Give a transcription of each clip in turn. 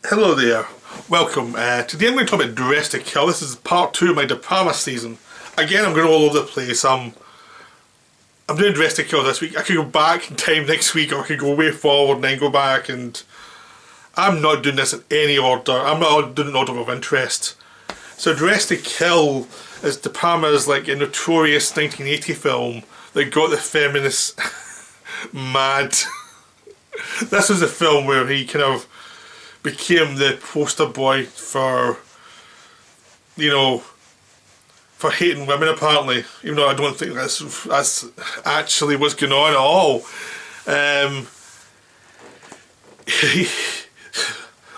Hello there, welcome. Today I'm going to talk about Dress to Kill. This is part 2 of my DePalma season. Again, I'm going all over the place. I'm doing Dress to Kill this week. I could go back in time next week, or I could go way forward and then go back, and I'm not doing this in any order. I'm not doing an order of interest. So Dress to Kill is DePalma's like a notorious 1980 film that got the feminists mad. This was a film where he kind of became the poster boy for, for hating women apparently, even though I don't think that's actually what's going on at all.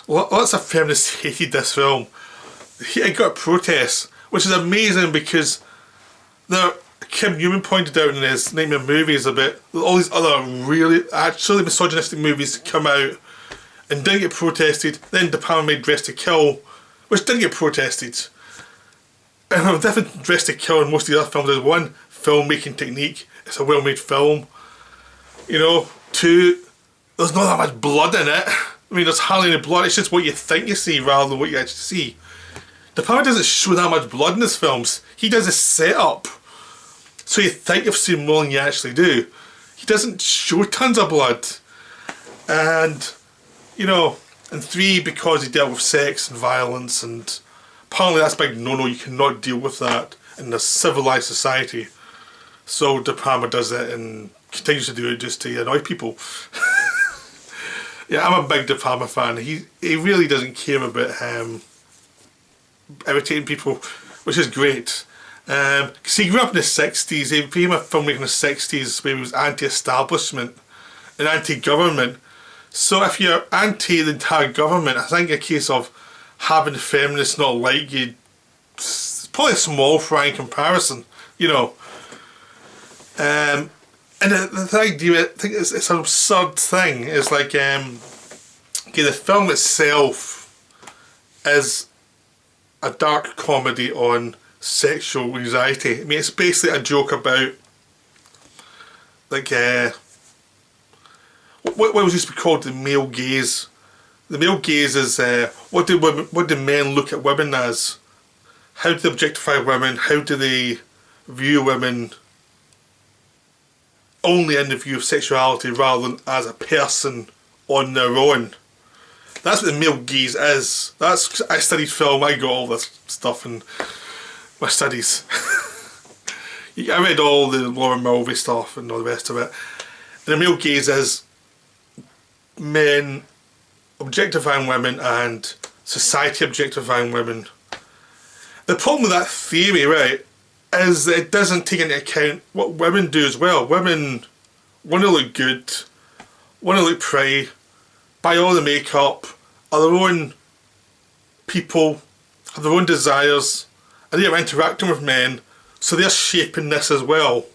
Lots of feminists hated this film. It got protests, which is amazing because Kim Newman pointed out in his Nightmare Movies about all these other really actually misogynistic movies come out and didn't get protested. Then DePalma made Dress to Kill, which didn't get protested. And the difference between Dress to Kill and most of the other films is, one, filmmaking technique. It's a well-made film. Two, there's not that much blood in it. I mean, there's hardly any blood. It's just what you think you see rather than what you actually see. DePalma doesn't show that much blood in his films. He does a setup, so you think you've seen more than you actually do. He doesn't show tons of blood. And and three, because he dealt with sex and violence, and apparently that's a big no-no. You cannot deal with that in a civilised society. So DePalma does it and continues to do it just to annoy people. Yeah, I'm a big DePalma fan. He really doesn't care about irritating people, which is great. Because he grew up in the 60s. He became a filmmaker in the 60s where he was anti-establishment and anti-government. So if you're anti the entire government, I think a case of having feminists not like you, it's probably a small fry in comparison, And the idea, I think it's an absurd thing. It's like, the film itself is a dark comedy on sexual anxiety. I mean, it's basically a joke about, like, what was used to be called the male gaze. The male gaze is what do men look at women as? How do they objectify women? How do they view women only in the view of sexuality rather than as a person on their own? That's what the male gaze is. I studied film. I got all this stuff in my studies. I read all the Laura Mulvey stuff and all the rest of it. And the male gaze is men objectifying women and society objectifying women. The problem with that theory, right, is that it doesn't take into account what women do as well. Women want to look good, want to look pretty, buy all the makeup, are their own people, have their own desires, and they are interacting with men, so they're shaping this as well.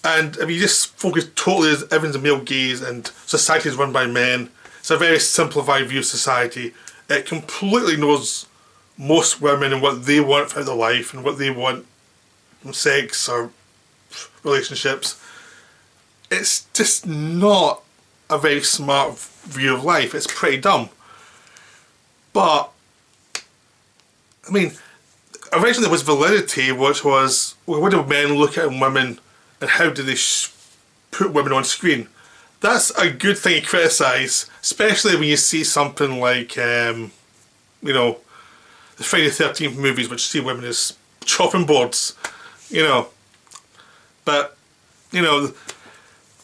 And if you just focus totally as everyone's a male gaze and society is run by men, it's a very simplified view of society. It completely knows most women and what they want for their life and what they want from sex or relationships. It's just not a very smart view of life. It's pretty dumb. But, I mean, originally there was validity, which was, well, what do men look at in women and how do they put women on screen? That's a good thing to criticise, especially when you see something like, the Friday the 13th movies, which see women as chopping boards, But,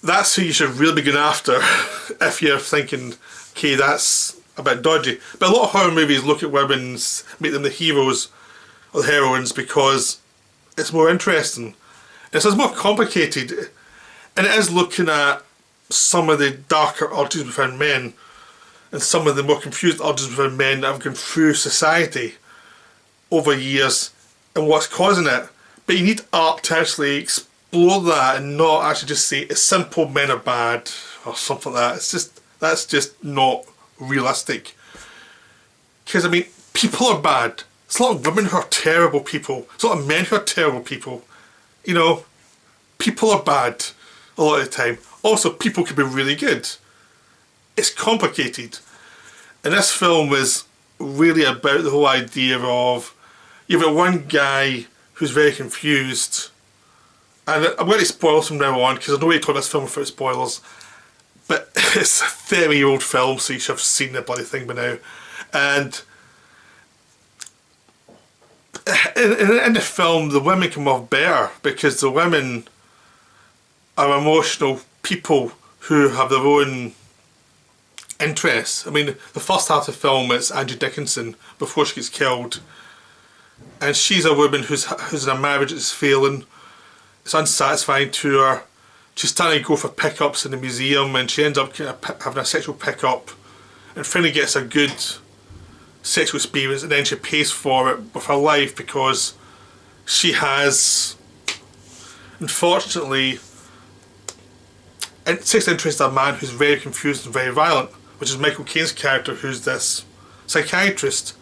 that's who you should really be going after if you're thinking, okay, that's a bit dodgy. But a lot of horror movies look at women, make them the heroes or the heroines because it's more interesting. It's more complicated, and it is looking at some of the darker urges within men and some of the more confused urges within men that have gone through society over years and what's causing it. But you need art to actually explore that and not actually just say it's simple, men are bad or something like that. That's just not realistic. Because, I mean, people are bad. It's a lot of women who are terrible people. It's a lot of men who are terrible people. People are bad a lot of the time. Also, people can be really good. It's complicated. And this film is really about the whole idea of, you've got one guy who's very confused, and I'm going to spoil from now on because I don't want to talk about this film without spoilers, but it's a 30-year-old film, so you should have seen the bloody thing by now. And in the film, the women come off better because the women are emotional people who have their own interests. I mean, the first half of the film is Andrew Dickinson before she gets killed, and she's a woman who's in a marriage that's failing. It's unsatisfying to her. She's trying to go for pickups in the museum, and she ends up kind of having a sexual pickup, and finally gets a good sexual experience, and then she pays for it with her life because she has, unfortunately, takes interest in a man who's very confused and very violent, which is Michael Caine's character, who's this psychiatrist.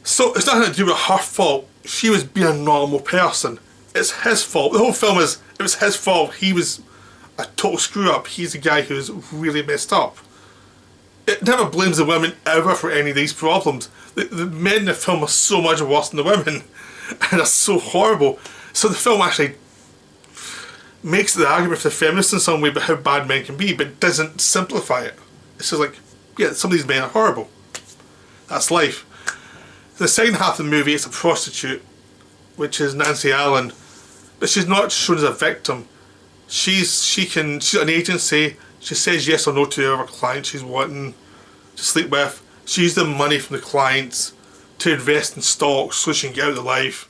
So it's nothing to do with her fault. She was being a normal person. It's his fault. The whole film is, it was his fault. He was a total screw up. He's a guy who's really messed up. It never blames the women ever for any of these problems. The men in the film are so much worse than the women, and are so horrible. So the film actually makes the argument for the feminists in some way about how bad men can be, but doesn't simplify it. It's just like, yeah, some of these men are horrible. That's life. The second half of the movie, it's a prostitute, which is Nancy Allen, but she's not shown as a victim. She's an agency. She says yes or no to whoever client she's wanting to sleep with. She uses the money from the clients to invest in stocks so she can get out of life.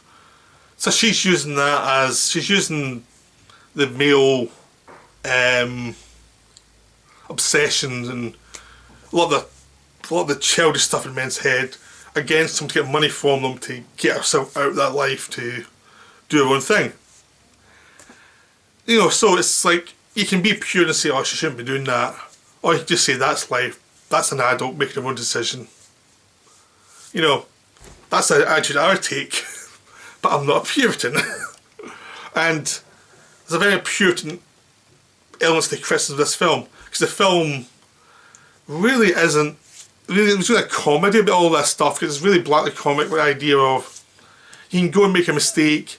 So she's using that as, she's using the male obsessions and a lot of the childish stuff in men's head against them to get money from them to get herself out of that life to do her own thing. You know, so it's like, you can be pure and say, oh, she shouldn't be doing that. Or you can just say, that's life. That's an adult making their own decision. You know, that's the attitude I would take. But I'm not a Puritan. And there's a very Puritan element to the criticism of this film. Because the film really isn't, it was really a comedy about all that stuff. Because it's really blackly comic with the idea of, you can go and make a mistake,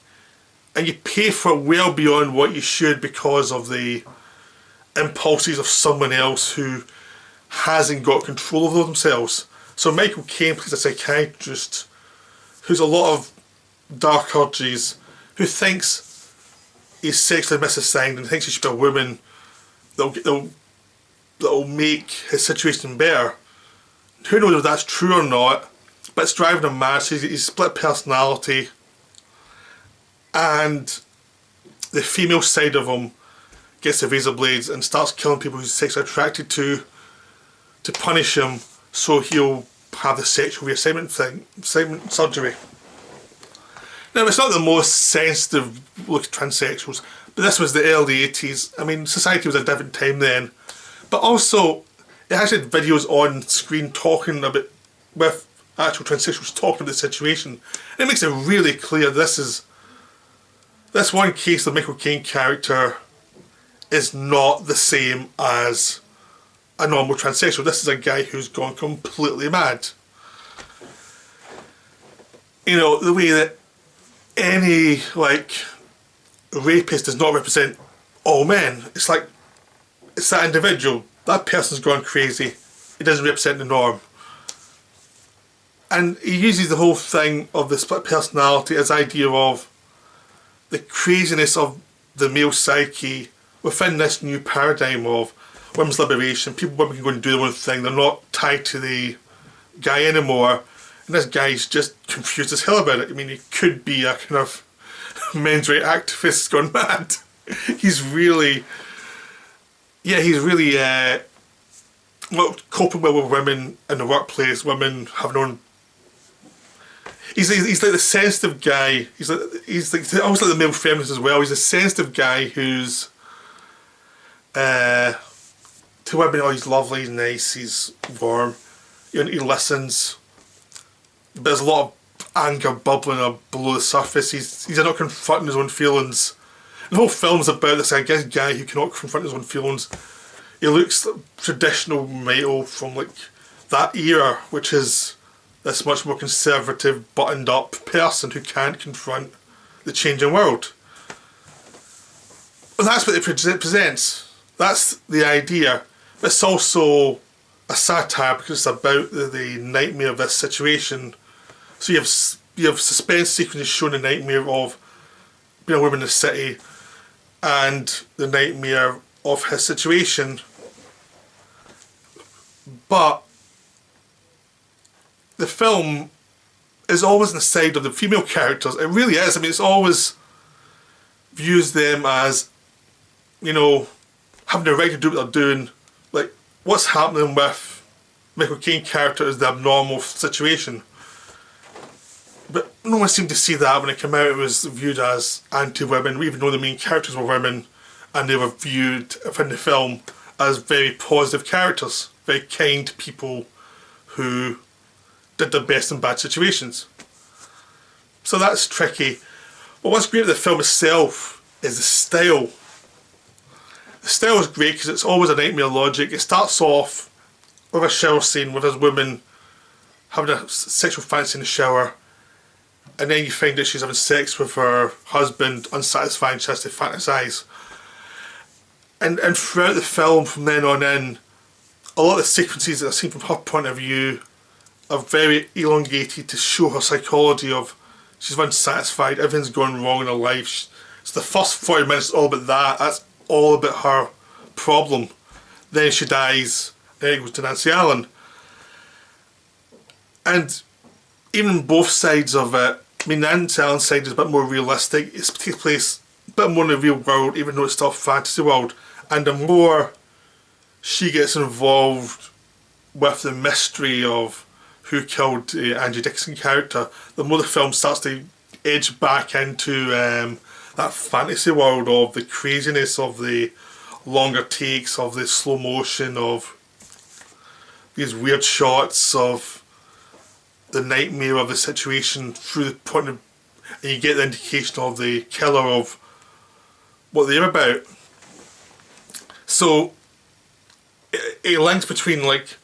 and you pay for it well beyond what you should because of the impulses of someone else who hasn't got control over themselves. So Michael Caine plays a psychiatrist who's a lot of dark urges, who thinks he's sexually misassigned and thinks he should be a woman that'll make his situation better. Who knows if that's true or not, but it's driving him mad. So he's split personality, and the female side of him gets the razor blades and starts killing people he's sexually attracted to punish him, so he'll have the sexual reassignment surgery. Now, it's not the most sensitive look at transsexuals, but this was the early 80s. I mean, society was a different time then. But also, it actually had videos on screen talking about, with actual transsexuals talking about the situation. And it makes it really clear this one case, the Michael Caine character is not the same as a normal transsexual. This is a guy who's gone completely mad. You know, the way that any, like, rapist does not represent all men. It's like, it's that individual. That person's gone crazy. It doesn't represent the norm. And he uses the whole thing of the split personality as idea of the craziness of the male psyche within this new paradigm of women's liberation. Women can go and do their own thing. They're not tied to the guy anymore. And this guy's just confused as hell about it. I mean, he could be a kind of men's rights activist gone mad. He's really coping well with women in the workplace. Women have known. He's like the sensitive guy. He's like almost like the male feminist as well. He's a sensitive guy who's to women. Oh, he's lovely. He's nice. He's warm. He listens. But there's a lot of anger bubbling below the surface. He's not confronting his own feelings. The whole film's about this, I guess, guy who cannot confront his own feelings. He looks like traditional male from like that era, which is this much more conservative, buttoned up person who can't confront the changing world. Well, that's what it presents. That's the idea. But it's also a satire because it's about the nightmare of this situation. So you have suspense sequences showing the nightmare of being a woman in the city and the nightmare of his situation. But the film is always on the side of the female characters. It really is. I mean, it's always views them as, having the right to do what they're doing. Like, what's happening with Michael Caine character is the abnormal situation. But no one seemed to see that when it came out. It was viewed as anti-women, even though the main characters were women, and they were viewed in the film as very positive characters, very kind people who did their best in bad situations. So that's tricky. But what's great about the film itself is the style. The style is great because it's always a nightmare logic. It starts off with a shower scene with this woman having a sexual fantasy in the shower, and then you find that she's having sex with her husband, unsatisfying, she has to fantasise. And throughout the film, from then on in, a lot of the sequences that I've seen from her point of view are very elongated to show her psychology of she's unsatisfied, everything's going wrong in her life. So the first 40 minutes is all about that. That's all about her problem. Then she dies, then it goes to Nancy Allen. And even both sides of it, I mean, Nancy Allen's side is a bit more realistic. It takes place a bit more in the real world, even though it's still a fantasy world. And the more she gets involved with the mystery of who killed the Angie Dickinson character, the more the film starts to edge back into that fantasy world of the craziness of the longer takes, of the slow motion, of these weird shots, of the nightmare of the situation through the point of, and you get the indication of the killer of what they're about. So it links between like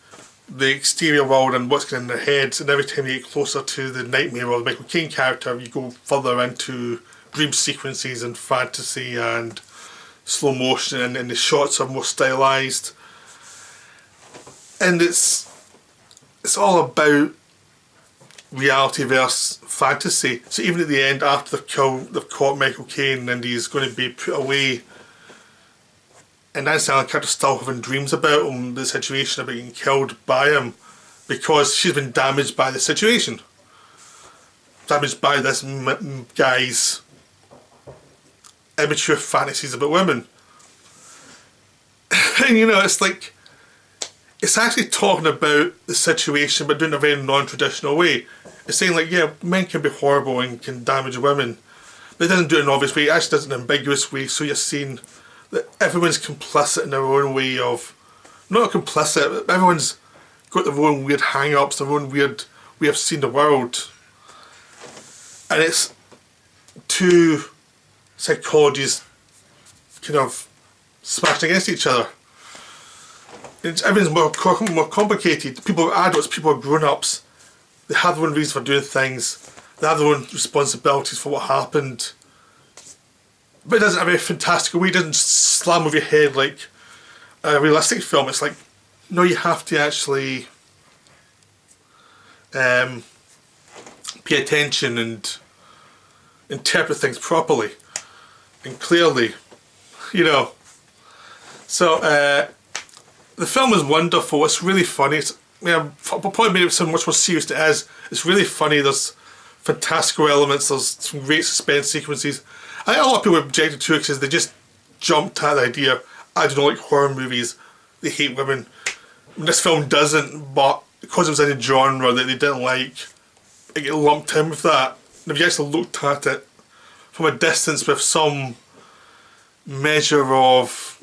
the exterior world and what's going on in their heads, and every time you get closer to the nightmare of the Michael Caine character, you go further into dream sequences and fantasy and slow motion, and the shots are more stylized, and it's all about reality versus fantasy. So even at the end, after they've caught Michael Caine and he's going to be put away, and Nancy Allen character still having dreams about him, the situation about being killed by him, because she's been damaged by the situation, damaged by this guy's immature fantasies about women. And it's like, it's actually talking about the situation but doing it in a very non-traditional way. It's saying like, yeah, men can be horrible and can damage women, but it doesn't do it in an obvious way. It actually does it in an ambiguous way, so you're seeing that everyone's complicit in their own way of, not complicit, but everyone's got their own weird hang-ups, their own weird way of seeing the world. And it's two psychologies kind of smashed against each other. Everything's more complicated. People are adults, people are grown-ups. They have their own reasons for doing things. They have their own responsibilities for what happened. But it doesn't have a very fantastical way. It doesn't slam over your head like a realistic film. It's like, no, you have to actually pay attention and interpret things properly and clearly, So the film is wonderful. It's really funny. I've probably made it sound much more serious than it is. It's really funny. There's fantastical elements. There's some great suspense sequences. I think a lot of people objected to it because they just jumped at the idea. I don't like horror movies. They hate women. This film doesn't, but because it was in a genre that they didn't like, it get lumped in with that. And if you actually looked at it from a distance with some measure of,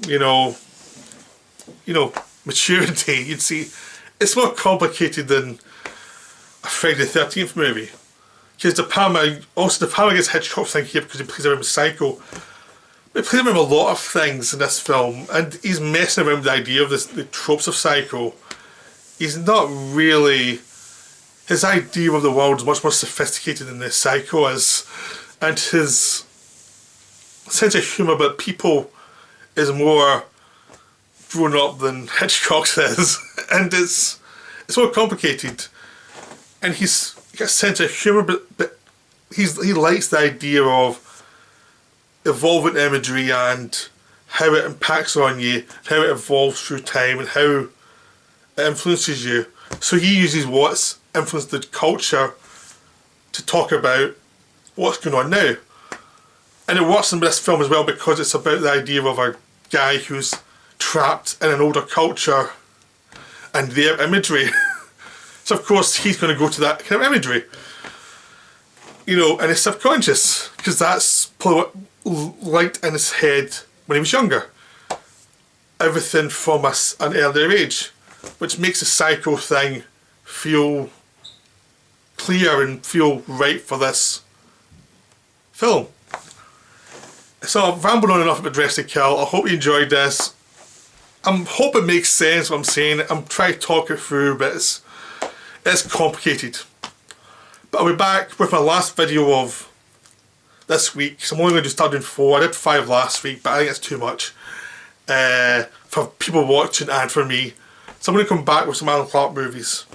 maturity, you'd see it's more complicated than a Friday the 13th movie. Because DePalma gets Hitchcock thing here because he plays around with Psycho. But he plays around with a lot of things in this film, and he's messing around with the idea of the tropes of Psycho he's not really... His idea of the world is much more sophisticated than this Psycho is, and his sense of humour about people is more grown up than Hitchcock's is, and it's more complicated. And he's got a sense of humour, but he likes the idea of evolving imagery and how it impacts on you, how it evolves through time, and how it influences you. So he uses what's influenced the culture to talk about what's going on now. And it works in this film as well because it's about the idea of a guy who's trapped in an older culture and their imagery. So of course he's going to go to that kind of imagery. You know, and it's subconscious, because that's probably what linked in his head when he was younger. Everything from an earlier age, which makes the Psycho thing feel clear and feel right for this film. So I've rambled on enough about Dress to Kill. I hope you enjoyed this. I hope it makes sense what I'm saying. I'm trying to talk it through, but it's complicated. But I'll be back with my last video of this week. So I'm only going to start doing 4. I did 5 last week, but I think it's too much for people watching and for me. So I'm going to come back with some Alan Clark movies.